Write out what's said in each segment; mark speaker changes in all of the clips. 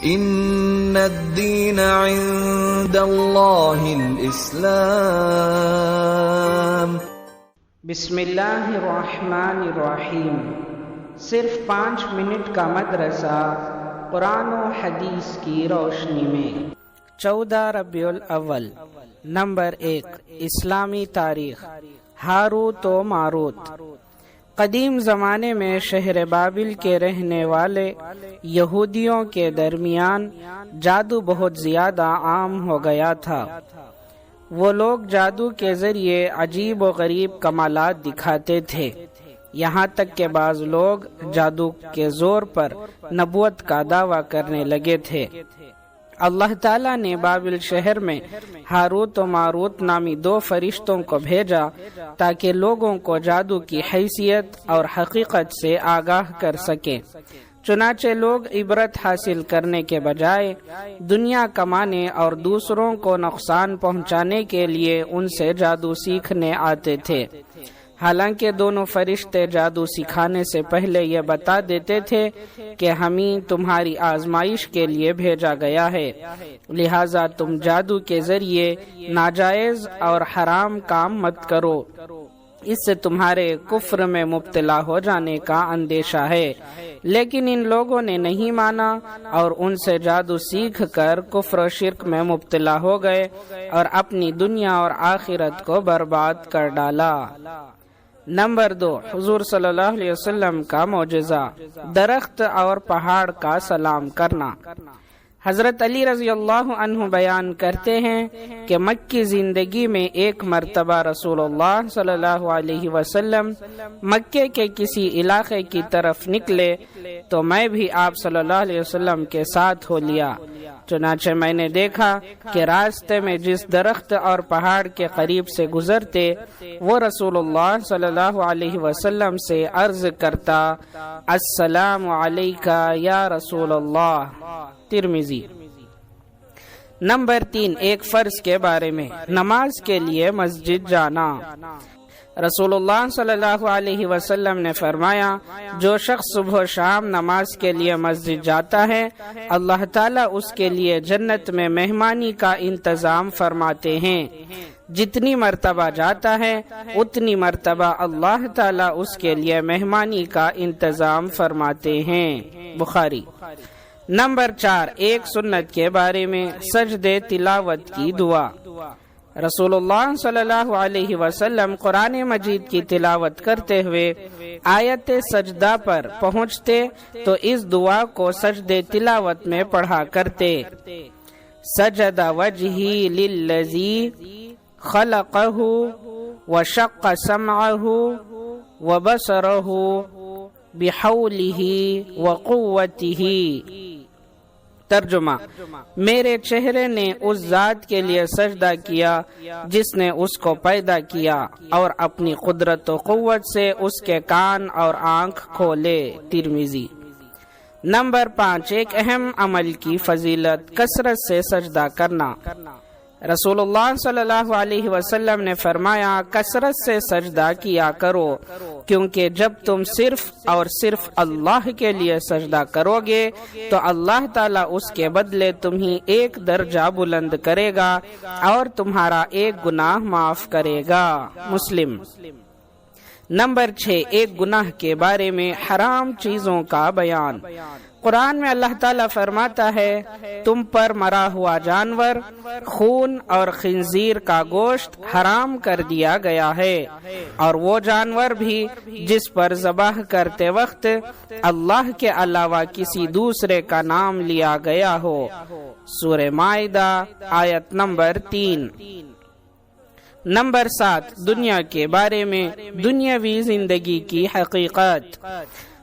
Speaker 1: ان الدین عند اللہ الاسلام۔
Speaker 2: بسم اللہ الرحمن الرحیم۔ صرف 5 منٹ کا مدرسہ قرآن و حدیث کی روشنی میں۔ 14 ربیع الاول۔ نمبر 1، اسلامی تاریخ۔ ہاروت و ماروت۔ قدیم زمانے میں شہر بابل کے رہنے والے یہودیوں کے درمیان جادو بہت زیادہ عام ہو گیا تھا۔ وہ لوگ جادو کے ذریعے عجیب و غریب کمالات دکھاتے تھے، یہاں تک کہ بعض لوگ جادو کے زور پر نبوت کا دعویٰ کرنے لگے تھے۔ اللہ تعالیٰ نے بابل شہر میں ہاروت و ماروت نامی 2 فرشتوں کو بھیجا تاکہ لوگوں کو جادو کی حیثیت اور حقیقت سے آگاہ کر سکیں۔ چنانچہ لوگ عبرت حاصل کرنے کے بجائے دنیا کمانے اور دوسروں کو نقصان پہنچانے کے لیے ان سے جادو سیکھنے آتے تھے۔ حالانکہ دونوں فرشتے جادو سکھانے سے پہلے یہ بتا دیتے تھے کہ ہمیں تمہاری آزمائش کے لیے بھیجا گیا ہے، لہٰذا تم جادو کے ذریعے ناجائز اور حرام کام مت کرو، اس سے تمہارے کفر میں مبتلا ہو جانے کا اندیشہ ہے۔ لیکن ان لوگوں نے نہیں مانا اور ان سے جادو سیکھ کر کفر و شرک میں مبتلا ہو گئے اور اپنی دنیا اور آخرت کو برباد کر ڈالا۔ نمبر 2، حضور صلی اللہ علیہ وسلم کا معجزہ، درخت اور پہاڑ کا سلام کرنا۔ حضرت علی رضی اللہ عنہ بیان کرتے ہیں کہ مکی زندگی میں ایک مرتبہ رسول اللہ صلی اللہ علیہ وسلم مکے کے کسی علاقے کی طرف نکلے تو میں بھی آپ صلی اللہ علیہ وسلم کے ساتھ ہو لیا۔ چنانچہ میں نے دیکھا کہ راستے میں جس درخت اور پہاڑ کے قریب سے گزرتے وہ رسول اللہ صلی اللہ علیہ وسلم سے عرض کرتا، السلام علیکہ یا رسول اللہ۔ ترمذی۔ نمبر 3، ایک فرض کے بارے میں، نماز کے لیے مسجد جانا۔ رسول اللہ صلی اللہ علیہ وسلم نے فرمایا، جو شخص صبح و شام نماز کے لیے مسجد جاتا ہے اللہ تعالیٰ اس کے لیے جنت میں مہمانی کا انتظام فرماتے ہیں، جتنی مرتبہ جاتا ہے اتنی مرتبہ اللہ تعالیٰ اس کے لیے مہمانی کا انتظام فرماتے ہیں۔ بخاری۔ نمبر 4، ایک سنت کے بارے میں، سجدے تلاوت کی دعا۔ رسول اللہ صلی اللہ علیہ وسلم قرآن مجید کی تلاوت کرتے ہوئے آیت سجدہ پر پہنچتے تو اس دعا کو سجدے تلاوت میں پڑھا کرتے، سجد وجہی للذی خلقہ وشق سمعہ وبصرہ بحولہ وقوتہ۔ ترجمہ، میرے چہرے نے اس ذات کے لیے سجدہ کیا جس نے اس کو پیدا کیا اور اپنی قدرت و قوت سے اس کے کان اور آنکھ کھولے۔ ترمذی۔ نمبر 5، ایک اہم عمل کی فضیلت، کثرت سے سجدہ کرنا۔ رسول اللہ صلی اللہ علیہ وسلم نے فرمایا، کثرت سے سجدہ کیا کرو، کیونکہ جب تم صرف اور صرف اللہ کے لیے سجدہ کرو گے تو اللہ تعالیٰ اس کے بدلے تمہیں 1 درجہ بلند کرے گا اور تمہارا 1 گناہ معاف کرے گا۔ مسلم۔ نمبر 6، ایک گناہ کے بارے میں، حرام چیزوں کا بیان۔ قرآن میں اللہ تعالیٰ فرماتا ہے، تم پر مرا ہوا جانور، خون اور خنزیر کا گوشت حرام کر دیا گیا ہے، اور وہ جانور بھی جس پر ذبح کرتے وقت اللہ کے علاوہ کسی دوسرے کا نام لیا گیا ہو۔ سورہ مائدہ آیت نمبر 3۔ نمبر 7، دنیا کے بارے میں، دنیاوی زندگی کی حقیقت۔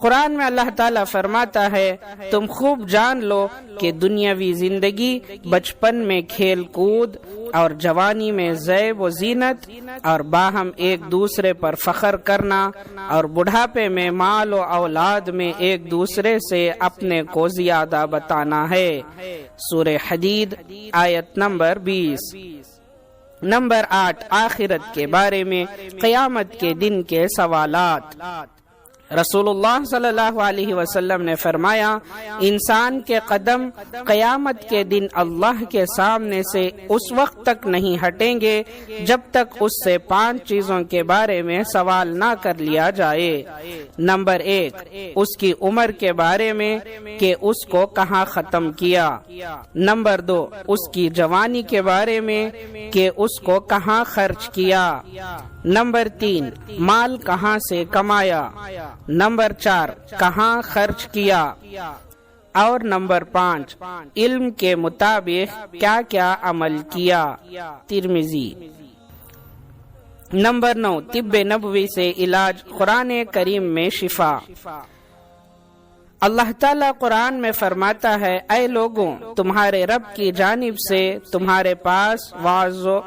Speaker 2: قرآن میں اللہ تعالیٰ فرماتا ہے، تم خوب جان لو کہ دنیاوی زندگی بچپن میں کھیل کود اور جوانی میں زیب و زینت اور باہم ایک دوسرے پر فخر کرنا اور بڑھاپے میں مال و اولاد میں ایک دوسرے سے اپنے کو زیادہ بتانا ہے۔ سورہ حدید آیت نمبر 20۔ نمبر 8، آخرت کے بارے میں، قیامت کے دن کے سوالات۔ رسول اللہ صلی اللہ علیہ وسلم نے فرمایا، انسان کے قدم قیامت کے دن اللہ کے سامنے سے اس وقت تک نہیں ہٹیں گے جب تک اس سے 5 چیزوں کے بارے میں سوال نہ کر لیا جائے۔ نمبر 1، اس کی عمر کے بارے میں کہ اس کو کہاں ختم کیا۔ نمبر 2، اس کی جوانی کے بارے میں کہ اس کو کہاں خرچ کیا۔ نمبر 3، مال کہاں سے کمایا۔ نمبر 4، کہاں خرچ کیا۔ اور نمبر 5، علم کے مطابق کیا کیا عمل کیا۔ ترمذی۔ نمبر 9، طب نبوی سے علاج، قرآن کریم میں شفا۔ اللہ تعالیٰ قرآن میں فرماتا ہے، اے لوگوں، تمہارے رب کی جانب سے تمہارے پاس واعظ و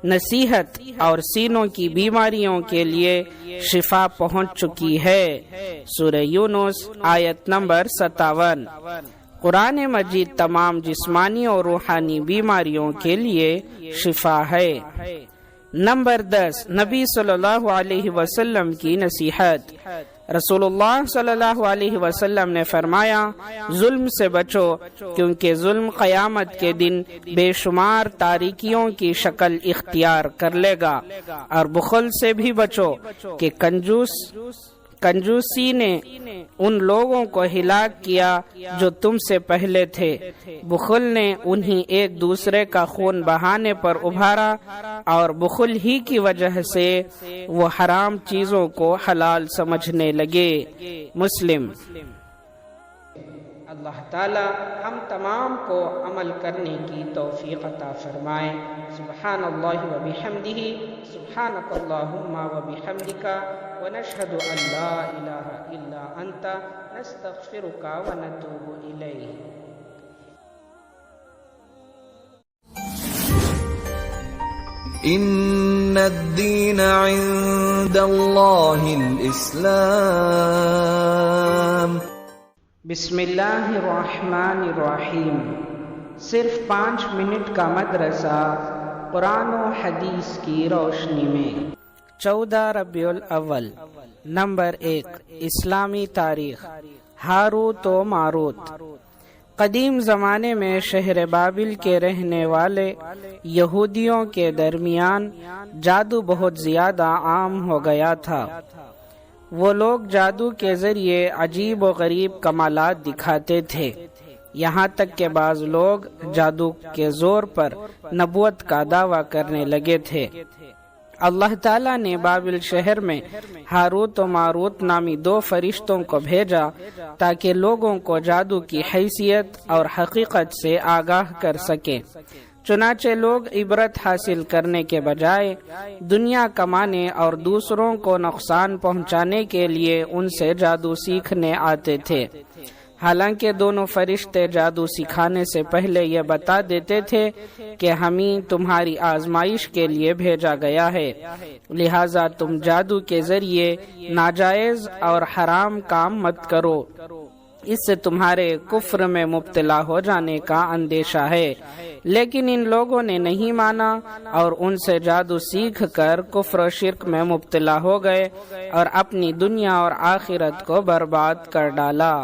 Speaker 2: نصیحت اور سینوں کی بیماریوں کے لیے شفا پہنچ چکی ہے۔ سورہ یونس آیت نمبر 57۔ قرآن مجید تمام جسمانی اور روحانی بیماریوں کے لیے شفا ہے۔ نمبر 10، نبی صلی اللہ علیہ وسلم کی نصیحت۔ رسول اللہ صلی اللہ علیہ وسلم نے فرمایا، ظلم سے بچو، کیونکہ ظلم قیامت کے دن بے شمار تاریکیوں کی شکل اختیار کر لے گا، اور بخل سے بھی بچو کہ کنجوسی نے ان لوگوں کو ہلاک کیا جو تم سے پہلے تھے۔ بخل نے انہیں ایک دوسرے کا خون بہانے پر ابھارا، اور بخل ہی کی وجہ سے وہ حرام چیزوں کو حلال سمجھنے لگے۔ مسلم۔ اللہ تعالی ہم تمام کو عمل کرنے کی توفیق عطا فرمائے۔ سبحان اللہ و بحمدہ، سبحانک اللہم و بحمدک، ونشہد ان لا الہ الا انت، نستغفرک و نتوب الیک۔
Speaker 1: ان الدین عند اللہ الاسلام۔
Speaker 2: بسم اللہ الرحمن الرحیم۔ صرف 5 منٹ کا مدرسہ، قرآن و حدیث کی روشنی میں۔ 14 ربیع الاول۔ نمبر 1، اسلامی تاریخ۔ ہاروت و ماروت۔ قدیم زمانے میں شہر بابل کے رہنے والے یہودیوں کے درمیان جادو بہت زیادہ عام ہو گیا تھا۔ وہ لوگ جادو کے ذریعے عجیب و غریب کمالات دکھاتے تھے، یہاں تک کہ بعض لوگ جادو کے زور پر نبوت کا دعویٰ کرنے لگے تھے۔ اللہ تعالیٰ نے بابل شہر میں ہاروت و ماروت نامی 2 فرشتوں کو بھیجا تاکہ لوگوں کو جادو کی حیثیت اور حقیقت سے آگاہ کر سکے۔ چنانچہ لوگ عبرت حاصل کرنے کے بجائے دنیا کمانے اور دوسروں کو نقصان پہنچانے کے لیے ان سے جادو سیکھنے آتے تھے۔ حالانکہ دونوں فرشتے جادو سکھانے سے پہلے یہ بتا دیتے تھے کہ ہمیں تمہاری آزمائش کے لیے بھیجا گیا ہے، لہٰذا تم جادو کے ذریعے ناجائز اور حرام کام مت کرو، اس سے تمہارے کفر میں مبتلا ہو جانے کا اندیشہ ہے۔ لیکن ان لوگوں نے نہیں مانا اور ان سے جادو سیکھ کر کفر و شرک میں مبتلا ہو گئے اور اپنی دنیا اور آخرت کو برباد کر ڈالا۔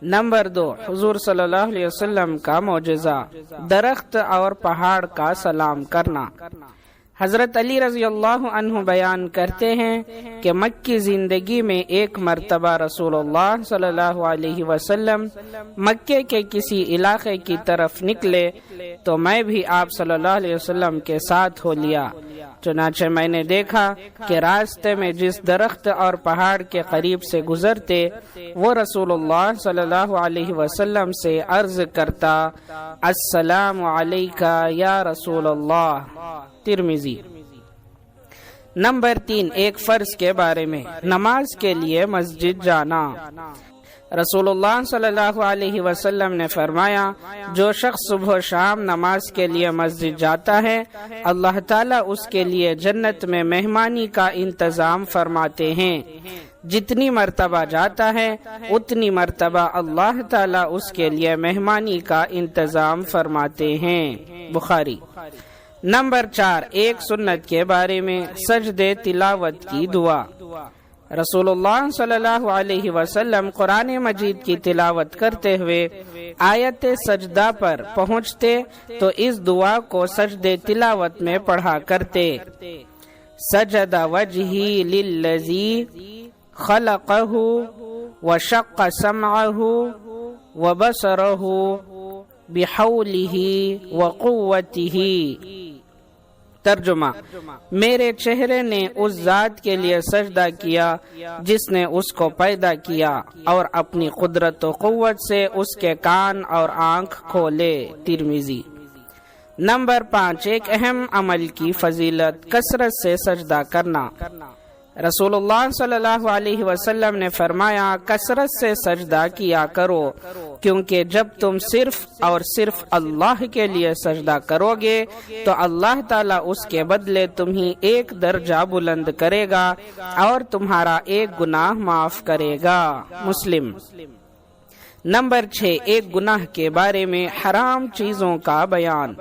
Speaker 2: نمبر 2، حضور صلی اللہ علیہ وسلم کا معجزہ، درخت اور پہاڑ کا سلام کرنا۔ حضرت علی رضی اللہ عنہ بیان کرتے ہیں کہ مکی زندگی میں ایک مرتبہ رسول اللہ صلی اللہ علیہ وسلم مکے کے کسی علاقے کی طرف نکلے تو میں بھی آپ صلی اللہ علیہ وسلم کے ساتھ ہو لیا۔ چنانچہ میں نے دیکھا کہ راستے میں جس درخت اور پہاڑ کے قریب سے گزرتے وہ رسول اللہ صلی اللہ علیہ وسلم سے عرض کرتا، السلام علیکہ یا رسول اللہ۔ ترمذی۔ نمبر 3، ایک فرض کے بارے میں، نماز کے لیے مسجد جانا۔ رسول اللہ صلی اللہ علیہ وسلم نے فرمایا، جو شخص صبح و شام نماز کے لیے مسجد جاتا ہے اللہ تعالیٰ اس کے لیے جنت میں مہمانی کا انتظام فرماتے ہیں، جتنی مرتبہ جاتا ہے اتنی مرتبہ اللہ تعالیٰ اس کے لیے مہمانی کا انتظام فرماتے ہیں۔ بخاری۔ نمبر 4، ایک سنت کے بارے میں، سجدے تلاوت کی دعا۔ رسول اللہ صلی اللہ علیہ وسلم قرآن مجید کی تلاوت کرتے ہوئے آیت سجدہ پر پہنچتے تو اس دعا کو سجدے تلاوت میں پڑھا کرتے۔ سجد وجہی للذی خلقہ وشق سمعہ وبصرہ بحولہ وقوتہ۔ ترجمہ: میرے چہرے نے اس ذات کے لیے سجدہ کیا جس نے اس کو پیدا کیا اور اپنی قدرت و قوت سے اس کے کان اور آنکھ کھولے۔ ترمذی۔ نمبر 5، ایک اہم عمل کی فضیلت کثرت سے سجدہ کرنا۔ رسول اللہ صلی اللہ علیہ وسلم نے فرمایا، کثرت سے سجدہ کیا کرو، کیونکہ جب تم صرف اور صرف اللہ کے لیے سجدہ کرو گے تو اللہ تعالیٰ اس کے بدلے تمہیں ایک درجہ بلند کرے گا اور تمہارا ایک گناہ معاف کرے گا۔ مسلم۔ نمبر 6، ایک گناہ کے بارے میں حرام چیزوں کا بیان۔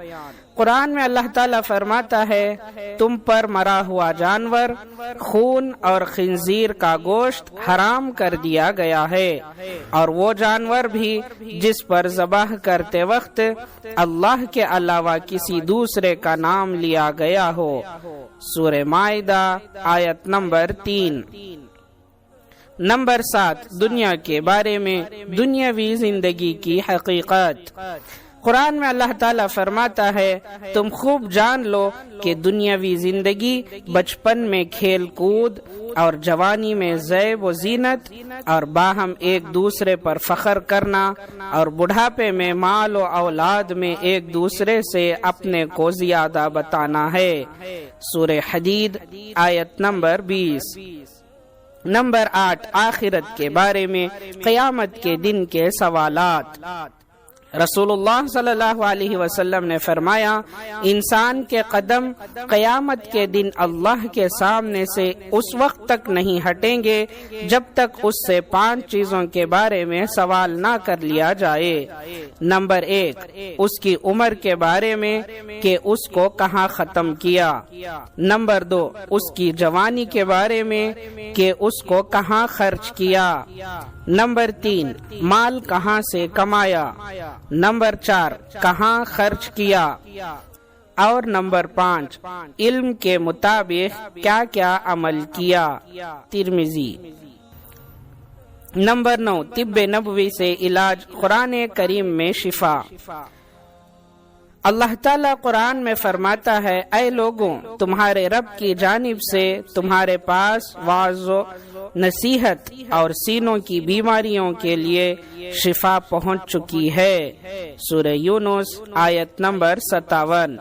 Speaker 2: قرآن میں اللہ تعالیٰ فرماتا ہے، تم پر مرا ہوا جانور، خون اور خنزیر کا گوشت حرام کر دیا گیا ہے، اور وہ جانور بھی جس پر ذبح کرتے وقت اللہ کے علاوہ کسی دوسرے کا نام لیا گیا ہو۔ سورہ مائدہ آیت نمبر 3۔ نمبر 7، دنیا کے بارے میں دنیاوی زندگی کی حقیقت۔ قرآن میں اللہ تعالیٰ فرماتا ہے، تم خوب جان لو کہ دنیاوی زندگی بچپن میں کھیل کود اور جوانی میں زیب و زینت اور باہم ایک دوسرے پر فخر کرنا اور بڑھاپے میں مال و اولاد میں ایک دوسرے سے اپنے کو زیادہ بتانا ہے۔ سورہ حدید آیت نمبر 20۔ نمبر 8، آخرت کے بارے میں قیامت کے دن کے سوالات۔ رسول اللہ صلی اللہ علیہ وسلم نے فرمایا، انسان کے قدم قیامت کے دن اللہ کے سامنے سے اس وقت تک نہیں ہٹیں گے جب تک اس سے 5 چیزوں کے بارے میں سوال نہ کر لیا جائے۔ نمبر 1، اس کی عمر کے بارے میں کہ اس کو کہاں ختم کیا۔ نمبر 2، اس کی جوانی کے بارے میں کہ اس کو کہاں خرچ کیا۔ نمبر 3، مال کہاں سے کمایا۔ نمبر 4، کہاں خرچ کیا۔ اور نمبر 5، علم کے مطابق کیا کیا عمل کیا۔ ترمذی۔ نمبر 9، طب نبوی سے علاج قرآن کریم میں شفا۔ اللہ تعالیٰ قرآن میں فرماتا ہے، اے لوگوں، تمہارے رب کی جانب سے تمہارے پاس واعظ و نصیحت اور سینوں کی بیماریوں کے لیے شفا پہنچ چکی ہے۔ سورہ یونس آیت نمبر 57۔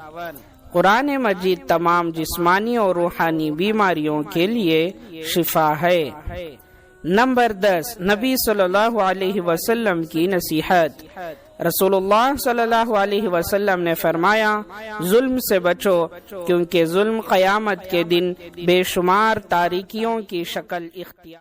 Speaker 2: قرآن مجید تمام جسمانی اور روحانی بیماریوں کے لیے شفا ہے۔ نمبر 10، نبی صلی اللہ علیہ وسلم کی نصیحت۔ رسول اللہ صلی اللہ علیہ وسلم نے فرمایا، ظلم سے بچو، کیونکہ ظلم قیامت کے دن بے شمار تاریکیوں کی شکل اختیار